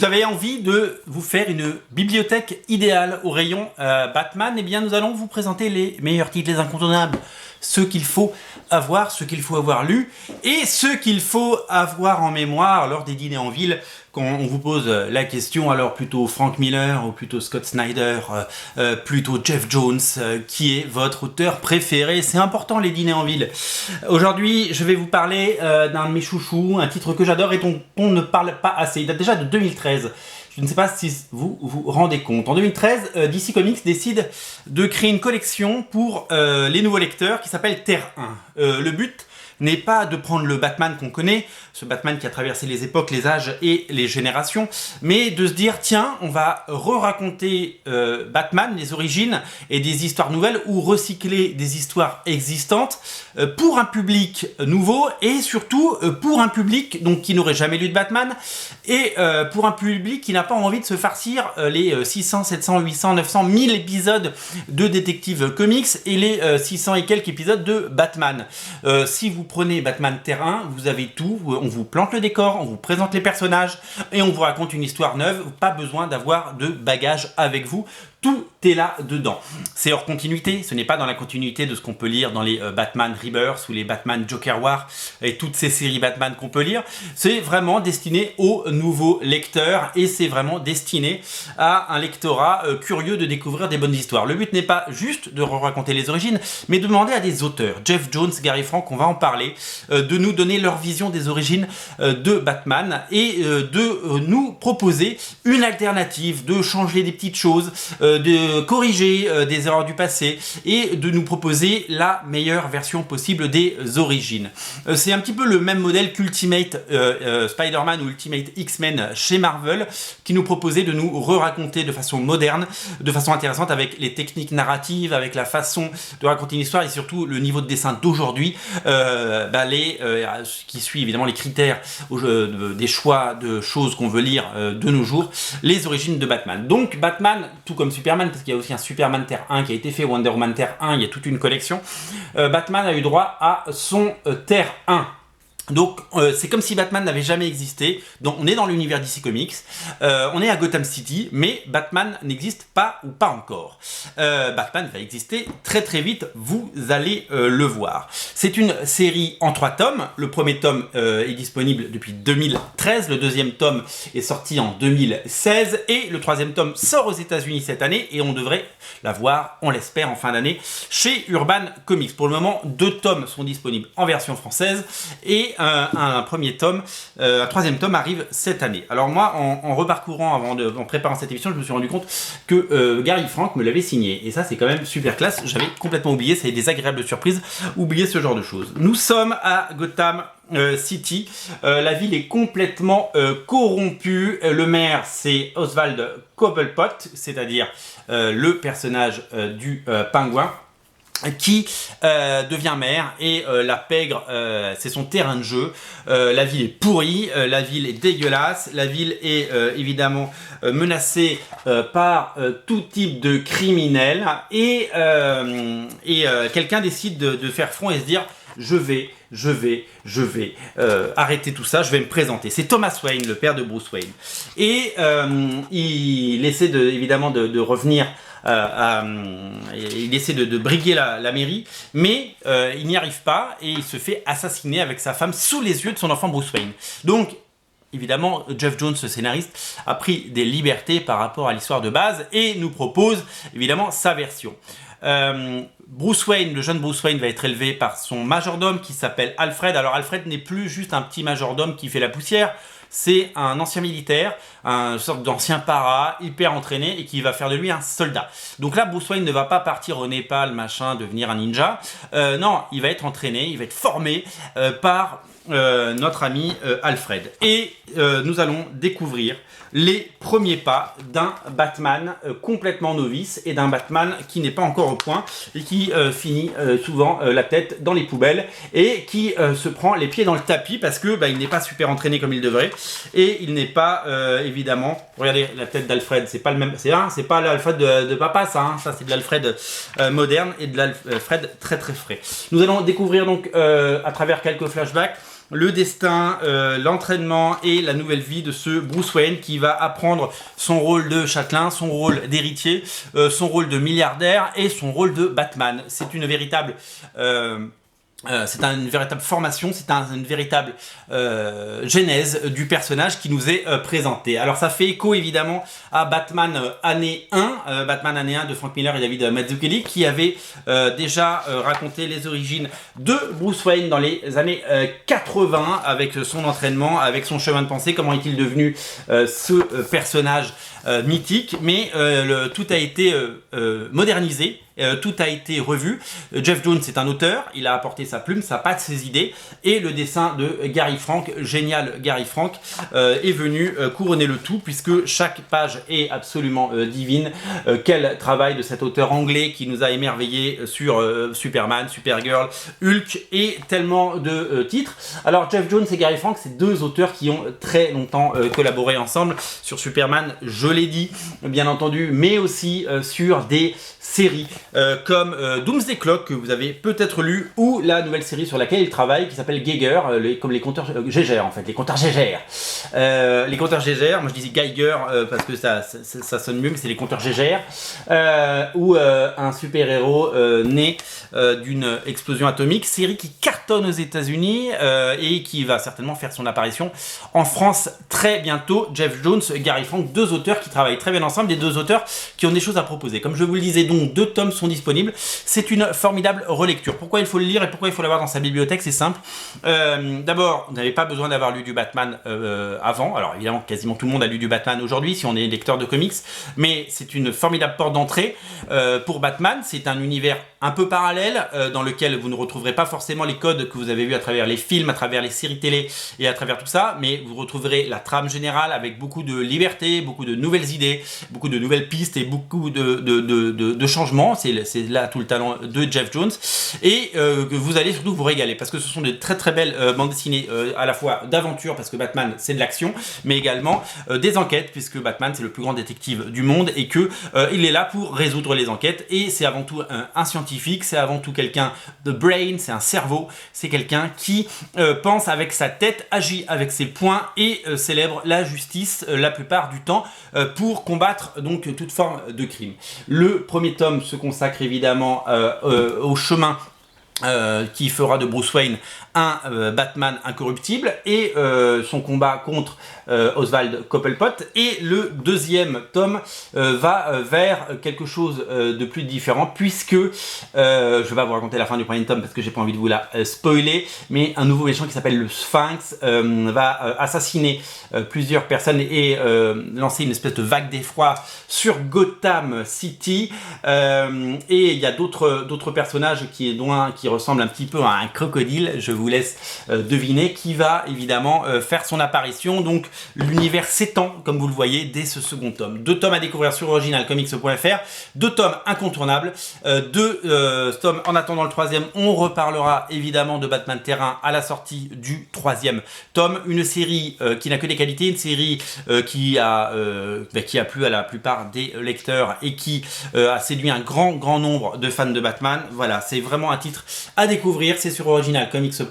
J'avais envie de vous faire une bibliothèque idéale au rayon Batman. Eh bien, nous allons vous présenter les meilleurs titres, les incontournables, ceux qu'il faut avoir, ceux qu'il faut avoir lus et ceux qu'il faut avoir en mémoire lors des dîners en ville. Quand on vous pose la question, alors plutôt Frank Miller ou plutôt Scott Snyder, plutôt Jeff Jones, qui est votre auteur préféré? C'est important, les dîners en ville. Aujourd'hui, je vais vous parler d'un de mes chouchous, un titre que j'adore et dont on ne parle pas assez. Il date déjà de 2013. Je ne sais pas si vous vous rendez compte. En 2013, DC Comics décide de créer une collection pour les nouveaux lecteurs qui s'appelle Terre 1. Le but n'est pas de prendre le Batman qu'on connaît, ce Batman qui a traversé les époques, les âges et les générations, mais de se dire, tiens, on va re-raconter Batman, les origines et des histoires nouvelles, ou recycler des histoires existantes pour un public nouveau et surtout pour un public donc, qui n'aurait jamais lu de Batman et pour un public qui n'a pas envie de se farcir les 600, 700, 800, 900, 1000 épisodes de Detective Comics et les 600 et quelques épisodes de Batman. Si vous prenez Batman Terre 1, vous avez tout, on vous plante le décor, on vous présente les personnages et on vous raconte une histoire neuve, pas besoin d'avoir de bagages avec vous. Tout est là dedans. C'est hors continuité, ce n'est pas dans la continuité de ce qu'on peut lire dans les Batman Rebirth ou les Batman Joker War et toutes ces séries Batman qu'on peut lire. C'est vraiment destiné aux nouveaux lecteurs et c'est vraiment destiné à un lectorat curieux de découvrir des bonnes histoires. Le but n'est pas juste de raconter les origines, mais de demander à des auteurs, Jeff Jones, Gary Frank, on va en parler, de nous donner leur vision des origines de Batman et de nous proposer une alternative, de changer des petites choses, de corriger des erreurs du passé et de nous proposer la meilleure version possible des origines. C'est un petit peu le même modèle qu'Ultimate Spider-Man ou Ultimate X-Men chez Marvel qui nous proposait de nous re-raconter de façon moderne, de façon intéressante avec les techniques narratives, avec la façon de raconter une histoire et surtout le niveau de dessin d'aujourd'hui qui suit évidemment les critères des choix de choses qu'on veut lire de nos jours, les origines de Batman. Donc Batman, tout comme Superman, parce qu'il y a aussi un Superman Terre 1 qui a été fait, Wonder Woman Terre 1, il y a toute une collection. Batman a eu droit à son Terre 1. Donc c'est comme si Batman n'avait jamais existé. Donc on est dans l'univers DC Comics, on est à Gotham City, mais Batman n'existe pas ou pas encore. Batman va exister très très vite, vous allez le voir. C'est une série en 3 tomes. Le premier tome est disponible depuis 2013, le deuxième tome est sorti en 2016 et le troisième tome sort aux États-Unis cette année et on devrait la voir, on l'espère, en fin d'année chez Urban Comics. Pour le moment, 2 tomes sont disponibles en version française et un troisième tome arrive cette année. Alors moi, en reparcourant en préparant cette émission, je me suis rendu compte que Gary Frank me l'avait signé. Et ça, c'est quand même super classe. J'avais complètement oublié, ça a des agréables surprises, oublier ce genre de choses. Nous sommes à Gotham City. La ville est complètement corrompue. Le maire, c'est Oswald Cobblepot, c'est-à-dire le personnage du pingouin, qui devient maire et la pègre c'est son terrain de jeu. La ville est pourrie, la ville est dégueulasse, la ville est évidemment menacée par tout type de criminels et quelqu'un décide de faire front et se dire je vais arrêter tout ça, je vais me présenter. C'est Thomas Wayne, le père de Bruce Wayne. Et il essaie évidemment de revenir il essaie de briguer la mairie, mais il n'y arrive pas et il se fait assassiner avec sa femme sous les yeux de son enfant Bruce Wayne. Donc, évidemment, Jeff Jones, le scénariste, a pris des libertés par rapport à l'histoire de base et nous propose évidemment sa version. Bruce Wayne, le jeune Bruce Wayne va être élevé par son majordome qui s'appelle Alfred. Alors Alfred n'est plus juste un petit majordome qui fait la poussière, c'est un ancien militaire, une sorte d'ancien para, hyper entraîné et qui va faire de lui un soldat. Donc là, Bruce Wayne ne va pas partir au Népal, machin, devenir un ninja. Non, il va être entraîné, il va être formé par notre ami Alfred. Et nous allons découvrir les premiers pas d'un Batman complètement novice et d'un Batman qui n'est pas encore au point et qui finit souvent la tête dans les poubelles et qui se prend les pieds dans le tapis parce que il n'est pas super entraîné comme il devrait et il n'est pas évidemment, regardez la tête d'Alfred, c'est pas le même, c'est pas l'Alfred de papa ça c'est de l'Alfred moderne et de l'Alfred très très frais. Nous allons découvrir donc à travers quelques flashbacks le destin, l'entraînement et la nouvelle vie de ce Bruce Wayne qui va apprendre son rôle de châtelain, son rôle d'héritier, son rôle de milliardaire et son rôle de Batman. C'est une véritable formation, c'est une véritable genèse du personnage qui nous est présenté. Alors ça fait écho évidemment à Batman année 1, Batman année 1 de Frank Miller et David Mazzucchelli qui avait déjà raconté les origines de Bruce Wayne dans les années 80 avec son entraînement, avec son chemin de pensée, comment est-il devenu ce personnage mythique, mais tout a été modernisé. Tout a été revu. Jeff Jones est un auteur, il a apporté sa plume, sa patte, ses idées, et le dessin de Gary Frank, génial Gary Frank, est venu couronner le tout, puisque chaque page est absolument divine. Quel travail de cet auteur anglais qui nous a émerveillés sur Superman, Supergirl, Hulk et tellement de titres. Alors Jeff Jones et Gary Frank, c'est deux auteurs qui ont très longtemps collaboré ensemble sur Superman, je l'ai dit, bien entendu, mais aussi sur des séries comme Doomsday Clock que vous avez peut-être lu, ou la nouvelle série sur laquelle il travaille qui s'appelle Geiger, comme les compteurs Geiger en fait, les compteurs Geiger. Les compteurs Geiger, moi je disais Geiger parce que ça sonne mieux, mais c'est les compteurs Geiger, où un super-héros né d'une explosion atomique, série qui cartonne aux États-Unis et qui va certainement faire son apparition en France très bientôt. Jeff Jones, Gary Frank, deux auteurs qui travaillent très bien ensemble, des deux auteurs qui ont des choses à proposer. Comme je vous le disais, donc 2 tomes sont disponibles. C'est une formidable relecture. Pourquoi il faut le lire et pourquoi il faut l'avoir dans sa bibliothèque? C'est simple. D'abord, vous n'avez pas besoin d'avoir lu du Batman avant. Alors évidemment, quasiment tout le monde a lu du Batman aujourd'hui si on est lecteur de comics, mais c'est une formidable porte d'entrée pour Batman. C'est un univers un peu parallèle dans lequel vous ne retrouverez pas forcément les codes que vous avez vus à travers les films, à travers les séries télé et à travers tout ça, mais vous retrouverez la trame générale avec beaucoup de liberté, beaucoup de nouvelles idées, beaucoup de nouvelles pistes et beaucoup de changements. C'est là tout le talent de Jeff Jones, et que vous allez surtout vous régaler parce que ce sont de très très belles bandes dessinées à la fois d'aventure parce que Batman c'est de l'action, mais également des enquêtes puisque Batman c'est le plus grand détective du monde et que il est là pour résoudre les enquêtes, et c'est avant tout un scientifique, c'est avant tout quelqu'un de brain, c'est un cerveau, c'est quelqu'un qui pense avec sa tête, agit avec ses poings et célèbre la justice la plupart du temps pour combattre donc toute forme de crime. Le premier tome se consacre évidemment au chemin qui fera de Bruce Wayne un Batman incorruptible et son combat contre Oswald Cobblepot, et le deuxième tome va vers quelque chose de plus différent puisque je vais pas vous raconter la fin du premier tome parce que j'ai pas envie de vous la spoiler, mais un nouveau méchant qui s'appelle le Sphinx va assassiner plusieurs personnes et lancer une espèce de vague d'effroi sur Gotham City, et il y a d'autres personnages qui ressemblent un petit peu à un crocodile, je vous laisse deviner, qui va évidemment faire son apparition. Donc l'univers s'étend comme vous le voyez dès ce second tome. 2 tomes à découvrir sur originalcomics.fr, 2 tomes incontournables, 2 tomes en attendant le troisième. On reparlera évidemment de Batman Terrain à la sortie du troisième tome, une série qui n'a que des qualités, une série qui a plu à la plupart des lecteurs et qui a séduit un grand nombre de fans de Batman. Voilà, c'est vraiment un titre à découvrir, c'est sur originalcomics.fr,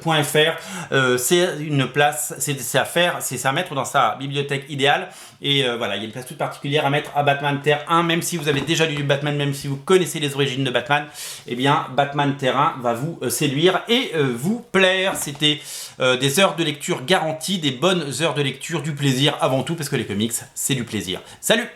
c'est une place, c'est à faire, c'est à mettre dans sa bibliothèque idéale, et voilà, il y a une place toute particulière à mettre à Batman Terre 1, même si vous avez déjà lu du Batman, même si vous connaissez les origines de Batman, eh bien Batman Terre 1 va vous séduire et vous plaire. C'était des heures de lecture garanties, des bonnes heures de lecture, du plaisir avant tout, parce que les comics c'est du plaisir. Salut!